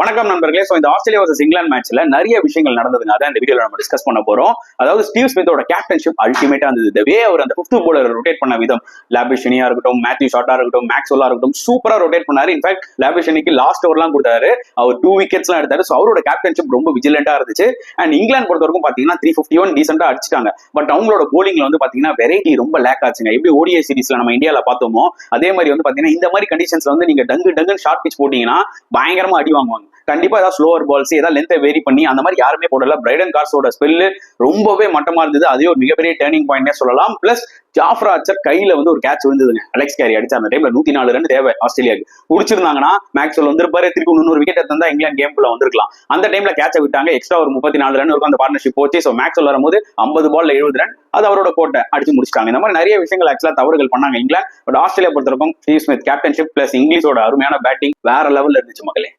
வணக்கம் நண்பர்களே. இந்த ஆஸ்திரேலியா வர்சஸ் இங்கிலாந்து மேட்ச்ல நிறைய விஷயங்கள் நடந்ததுங்க. அதான் இந்த வீடியோல நம்ம டிஸ்கஸ் பண்ண போறோம். அதாவது ஸ்டீவ் ஸ்மித்தோட கேப்டன்ஷிப் அல்டிமேட்டா இருந்தது. வே அவர் அந்த 5th bowler ரொட்டேட் பண்ண விதம், லாபிஷனியா இருக்கட்டும், மேத்யூ ஷார்ட்டா இருக்கட்டும், மேக்ஸ்வெல்லா இருக்கட்டும், சூப்பரா ரொட்டேட் பண்ணாரு. இன்ஃபேக்ட் லாபிஷனிக்கு லாஸ்ட் ஓவர்லாம் கொடுத்தாரு, அவர் 2 wickets எல்லாம் எடுத்தாரு. அவரோட கேப்டன்ஷிப் ரொம்ப விஜிலண்டா இருந்துச்சு. அண்ட் இங்கிலாந்து பொறுத்த வரைக்கும் பாத்தீங்கன்னா 351 டீசென்டா அடிச்சிட்டாங்க. பட் அவங்களோட போலிங்ல வந்து பாத்தீங்கன்னா வெரைட்டி ரொம்ப லேக் ஆச்சுங்க. எப்படி ஓடிஐ சீரிஸ்ல நம்ம இந்தியால பார்த்தோமோ அதே மாதிரி வந்து பாத்தீங்கன்னா இந்த மாதிரி கண்டிஷன்ஸ்ல வந்து நீங்க டங்கு ஷார்ட் பிச் போட்டீங்கன்னா பயங்கரமா அடி வாங்குவாங்க. கண்டிப்பா ஏதாவது ஸ்லோவர் பால்ஸ் ஏதாவது லென்த்தை வேரி பண்ணி அந்த மாதிரி யாருமே போடல. பிரைடன் கார்ஸோட ஸ்பெல்லு ரொம்பவே மட்டமா இருந்தது. அதே ஒரு மிகப்பெரிய டேர்னிங் பாயிண்ட்னே சொல்லலாம். பிளஸ் ஜாஃப்ரா ஆர்ச்சர் கையில வந்து ஒரு கேட்ச் விழுந்ததுங்க. அலெக்ஸ் கேரி அடிச்சா அந்த டைம்ல 104 ரன் தேவை ஆஸ்திரேலியாவுக்கு. பிடிச்சிருந்தாங்கன்னா மேக்ஸ்வெல் வந்திருப்பாரு, திருப்பி 300 விக்கெட் எடுத்தா இங்கிலாந்து கேம்குள்ள வந்திருக்கலாம். அந்த டைம்ல கேட்ச விட்டாங்க. எக்ஸ்ட்ரா ஒரு 34 ரன் இருக்கும் அந்த பார்ட்னர்ஷிப் போச்சு. ஸோ மேக்ஸ்வெல் வரும்போது 50 பால்ல 70 ரன், அது அவரோட கோட்டை அடிச்சு முடிச்சிட்டாங்க. இந்த மாதிரி நிறைய விஷயங்கள் ஆக்சுவலா தவறுகள் பண்ணாங்க இங்கிலாந்து. பட் ஆஸ்திரேலியா பொறுத்தவரைக்கும் ஸ்டீவ் ஸ்மித் கேப்டன்ஷிப் பிளஸ் இங்கிலீஷோட அருமையான பேட்டிங் வேற லெவல்ல இருந்துச்சு மக்களே.